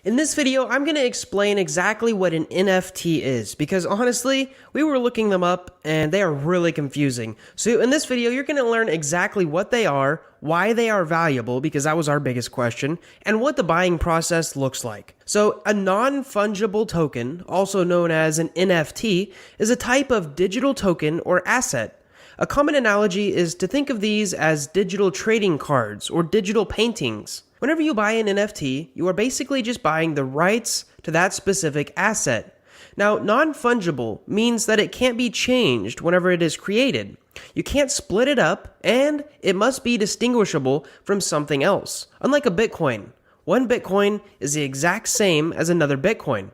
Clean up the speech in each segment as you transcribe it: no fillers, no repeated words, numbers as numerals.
In this video, I'm going to explain exactly what an NFT is, because honestly, we were looking them up and they are really confusing. So in this video, you're going to learn exactly what they are, why they are valuable, because that was our biggest question, and what the buying process looks like. So a non-fungible token, also known as an NFT, is a type of digital token or asset. A common analogy is to think of these as digital trading cards or digital paintings. Whenever you buy an NFT, you are basically just buying the rights to that specific asset. Now, non-fungible means that it can't be changed whenever it is created. You can't split it up, and it must be distinguishable from something else. Unlike a Bitcoin, one Bitcoin is the exact same as another Bitcoin.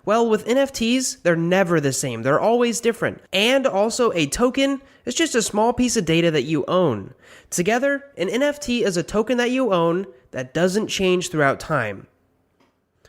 Well, with NFTs, they're never the same. They're always different. And also, a token is just a small piece of data that you own. Together, an NFT is a token that you own that doesn't change throughout time.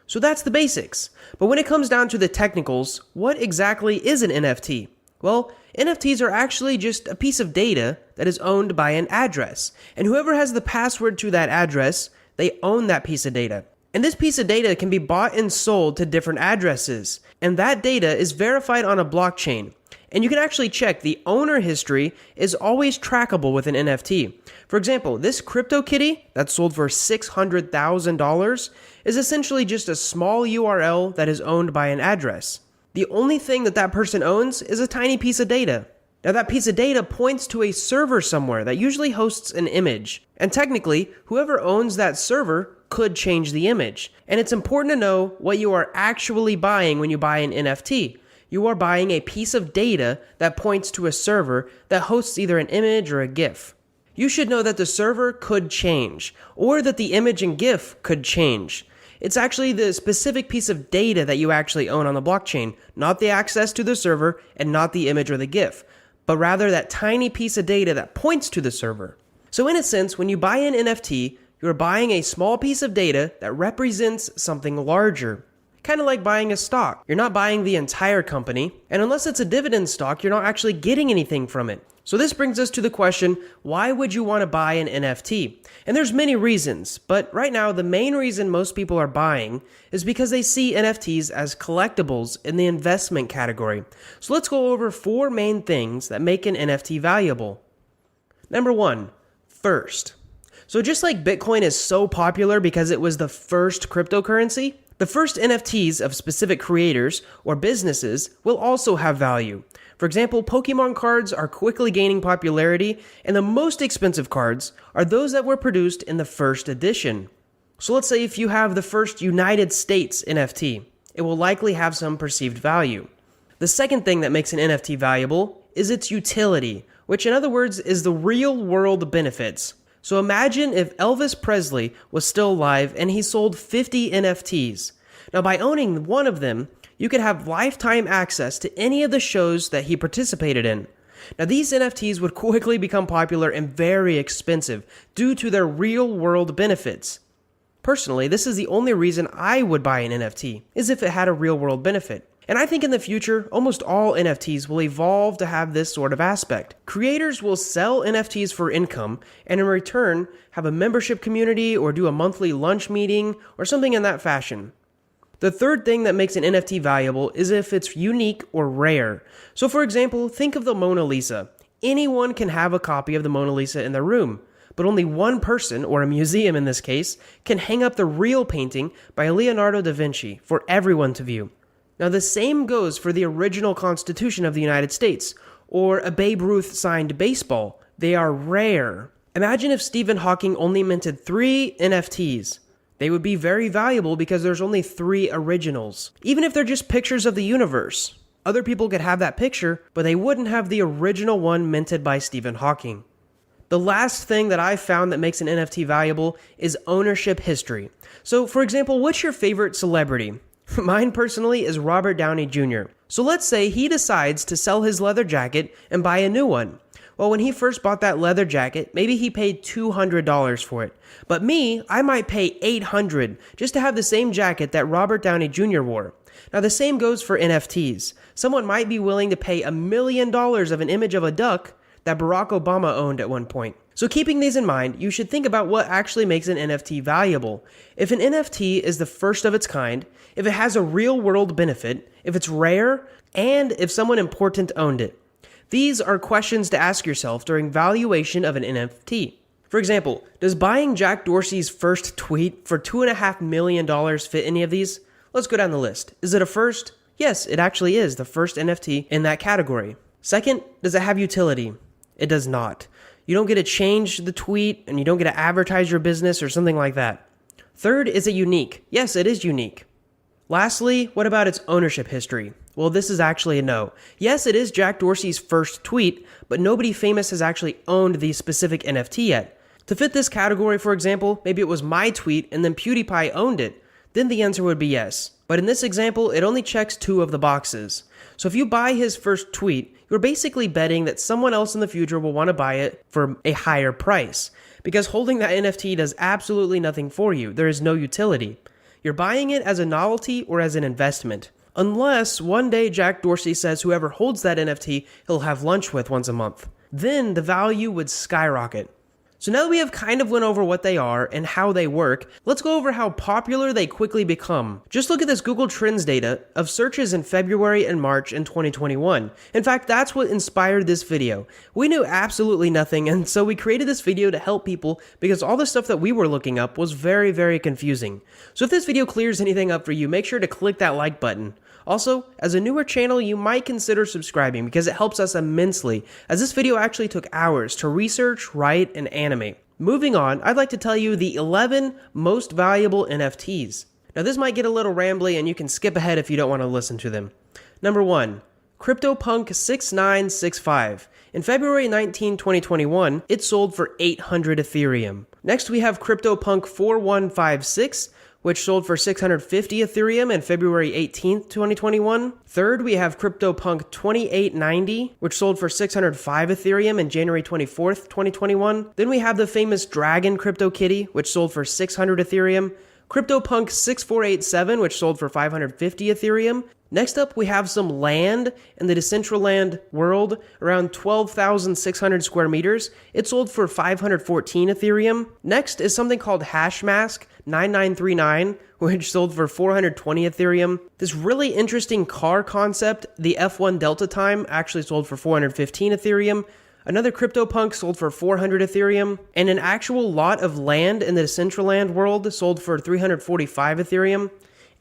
So that's the basics. But when it comes down to the technicals, what exactly is an NFT? Well, NFTs are actually just a piece of data that is owned by an address. And whoever has the password to that address, they own that piece of data. And this piece of data can be bought and sold to different addresses. And that data is verified on a blockchain. And you can actually check the owner history is always trackable with an NFT. For example, this crypto kitty that sold for $600,000 is essentially just a small URL that is owned by an address. The only thing that person owns is a tiny piece of data. Now that piece of data points to a server somewhere that usually hosts an image. And technically, whoever owns that server could change the image. And it's important to know what you are actually buying when you buy an NFT. You are buying a piece of data that points to a server that hosts either an image or a GIF. You should know that the server could change, or that the image and GIF could change. It's actually the specific piece of data that you actually own on the blockchain, not the access to the server and not the image or the GIF, but rather that tiny piece of data that points to the server. So in a sense, when you buy an NFT, you're buying a small piece of data that represents something larger. Kind of like buying a stock. You're not buying the entire company, and unless it's a dividend stock, you're not actually getting anything from it. So this brings us to the question, why would you want to buy an NFT? And there's many reasons, but right now the main reason most people are buying is because they see NFTs as collectibles in the investment category. So let's go over 4 main things that make an NFT valuable. Number 1, first. So just like Bitcoin is so popular because it was the first cryptocurrency, the first NFTs of specific creators or businesses will also have value. For example, Pokemon cards are quickly gaining popularity, and the most expensive cards are those that were produced in the first edition. So let's say if you have the first United States NFT, it will likely have some perceived value. The second thing that makes an NFT valuable is its utility, which in other words is the real-world benefits. So imagine if Elvis Presley was still alive and he sold 50 NFTs. Now by owning one of them, you could have lifetime access to any of the shows that he participated in. Now these NFTs would quickly become popular and very expensive due to their real-world benefits. Personally, this is the only reason I would buy an NFT, is if it had a real-world benefit. And I think in the future, almost all NFTs will evolve to have this sort of aspect. Creators will sell NFTs for income, and in return, have a membership community or do a monthly lunch meeting or something in that fashion. The third thing that makes an NFT valuable is if it's unique or rare. So for example, think of the Mona Lisa. Anyone can have a copy of the Mona Lisa in their room, but only one person, or a museum in this case, can hang up the real painting by Leonardo da Vinci for everyone to view. Now the same goes for the original Constitution of the United States, or a Babe Ruth signed baseball. They are rare. Imagine if Stephen Hawking only minted 3 NFTs. They would be very valuable because there's only 3 originals. Even if they're just pictures of the universe. Other people could have that picture, but they wouldn't have the original one minted by Stephen Hawking. The last thing that I've found that makes an NFT valuable is ownership history. So for example, what's your favorite celebrity? Mine personally is Robert Downey Jr. So let's say he decides to sell his leather jacket and buy a new one. Well, when he first bought that leather jacket, maybe he paid $200 for it. But me, I might pay $800 just to have the same jacket that Robert Downey Jr. wore. Now the same goes for NFTs. Someone might be willing to pay $1 million of an image of a duck that Barack Obama owned at one point. So keeping these in mind, you should think about what actually makes an NFT valuable. If an NFT is the first of its kind, if it has a real world benefit, if it's rare, and if someone important owned it. These are questions to ask yourself during valuation of an NFT. For example, does buying Jack Dorsey's first tweet for $2.5 million fit any of these? Let's go down the list. Is it a first? Yes, it actually is the first NFT in that category. Second, does it have utility? It does not. You don't get to change the tweet, and you don't get to advertise your business or something like that. Third, is it unique? Yes, it is unique. Lastly, what about its ownership history? Well, this is actually a no. Yes, it is Jack Dorsey's first tweet, but nobody famous has actually owned the specific NFT yet. To fit this category, for example, maybe it was my tweet and then PewDiePie owned it. Then the answer would be yes. But in this example, it only checks 2 of the boxes. So if you buy his first tweet, you're basically betting that someone else in the future will want to buy it for a higher price. Because holding that NFT does absolutely nothing for you. There is no utility. You're buying it as a novelty or as an investment. Unless one day Jack Dorsey says whoever holds that NFT he'll have lunch with once a month. Then the value would skyrocket. So now that we have kind of went over what they are and how they work, let's go over how popular they quickly become. Just look at this Google Trends data of searches in February and March in 2021. In fact, that's what inspired this video. We knew absolutely nothing, and so we created this video to help people because all the stuff that we were looking up was very, very confusing. So if this video clears anything up for you, make sure to click that like button. Also, as a newer channel, you might consider subscribing because it helps us immensely, as this video actually took hours to research, write, and animate. Moving on, I'd like to tell you the 11 most valuable NFTs. Now this might get a little rambly and you can skip ahead if you don't want to listen to them. Number 1. CryptoPunk 6965. In February 19, 2021, it sold for 800 Ethereum. Next we have CryptoPunk 4156, which sold for 650 Ethereum in February 18th, 2021. Third, we have CryptoPunk 2890, which sold for 605 Ethereum in January 24th, 2021. Then we have the famous Dragon CryptoKitty, which sold for 600 Ethereum. CryptoPunk 6487, which sold for 550 Ethereum. Next up, we have some land in the Decentraland world, around 12,600 square meters. It sold for 514 Ethereum. Next is something called Hashmask 9939, which sold for 420 Ethereum. This really interesting car concept, the F1 Delta Time, actually sold for 415 Ethereum. Another CryptoPunk sold for 400 Ethereum, and an actual lot of land in the Decentraland world sold for 345 Ethereum.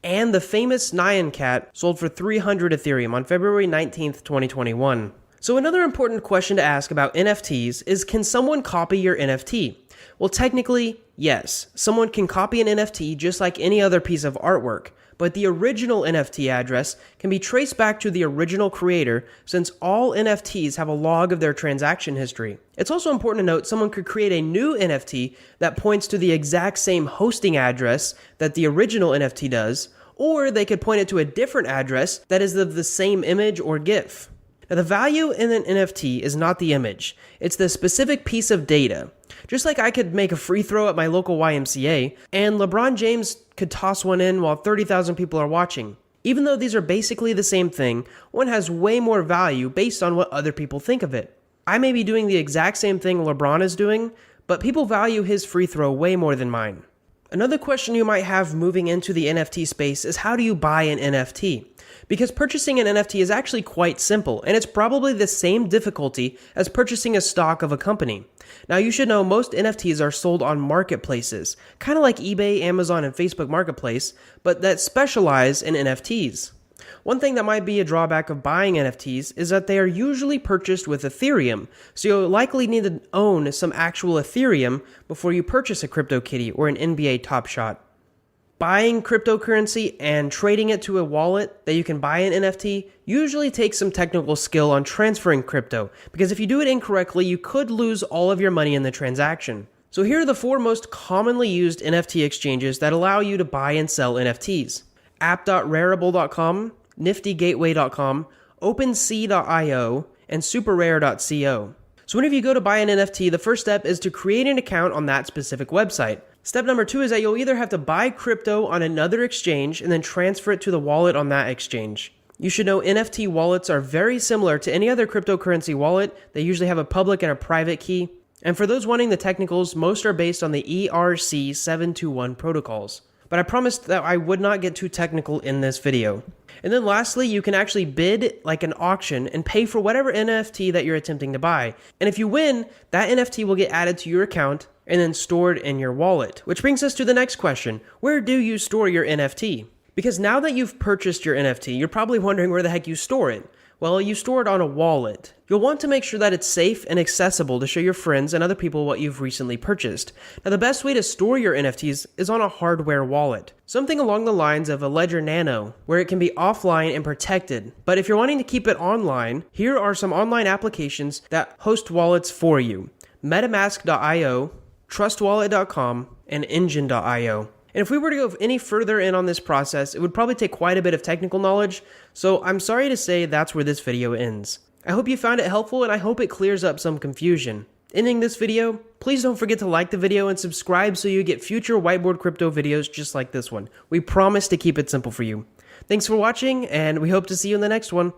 And the famous Nyan Cat sold for 300 Ethereum on February 19th, 2021. So another important question to ask about NFTs is, can someone copy your NFT? Well, technically, yes. Someone can copy an NFT just like any other piece of artwork, but the original NFT address can be traced back to the original creator since all NFTs have a log of their transaction history. It's also important to note someone could create a new NFT that points to the exact same hosting address that the original NFT does, or they could point it to a different address that is of the same image or GIF. Now, the value in an NFT is not the image, it's the specific piece of data. Just like I could make a free throw at my local YMCA, and LeBron James could toss one in while 30,000 people are watching. Even though these are basically the same thing, one has way more value based on what other people think of it. I may be doing the exact same thing LeBron is doing, but people value his free throw way more than mine. Another question you might have moving into the NFT space is, how do you buy an NFT? Because purchasing an NFT is actually quite simple, and it's probably the same difficulty as purchasing a stock of a company. Now, you should know most NFTs are sold on marketplaces, kind of like eBay, Amazon, and Facebook Marketplace, but that specialize in NFTs. One thing that might be a drawback of buying NFTs is that they are usually purchased with Ethereum, so you'll likely need to own some actual Ethereum before you purchase a CryptoKitty or an NBA Top Shot. Buying cryptocurrency and trading it to a wallet that you can buy an NFT usually takes some technical skill on transferring crypto, because if you do it incorrectly, you could lose all of your money in the transaction. So here are the 4 most commonly used NFT exchanges that allow you to buy and sell NFTs. app.rarible.com, niftygateway.com, OpenSea.io, and superrare.co. So whenever you go to buy an NFT, the first step is to create an account on that specific website. Step number 2 is that you'll either have to buy crypto on another exchange and then transfer it to the wallet on that exchange. You should know NFT wallets are very similar to any other cryptocurrency wallet. They usually have a public and a private key. And for those wanting the technicals, most are based on the ERC721 protocols. But I promised that I would not get too technical in this video. And then lastly, you can actually bid like an auction and pay for whatever NFT that you're attempting to buy. And if you win, that NFT will get added to your account and then stored in your wallet. Which brings us to the next question. Where do you store your NFT? Because now that you've purchased your NFT, you're probably wondering where the heck you store it. Well, you store it on a wallet. You'll want to make sure that it's safe and accessible to show your friends and other people what you've recently purchased. Now, the best way to store your NFTs is on a hardware wallet. Something along the lines of a Ledger Nano, where it can be offline and protected. But if you're wanting to keep it online, here are some online applications that host wallets for you. MetaMask.io, TrustWallet.com, and Engine.io. And if we were to go any further in on this process, it would probably take quite a bit of technical knowledge, so I'm sorry to say that's where this video ends. I hope you found it helpful, and I hope it clears up some confusion. Ending this video, please don't forget to like the video and subscribe so you get future Whiteboard Crypto videos just like this one. We promise to keep it simple for you. Thanks for watching, and we hope to see you in the next one.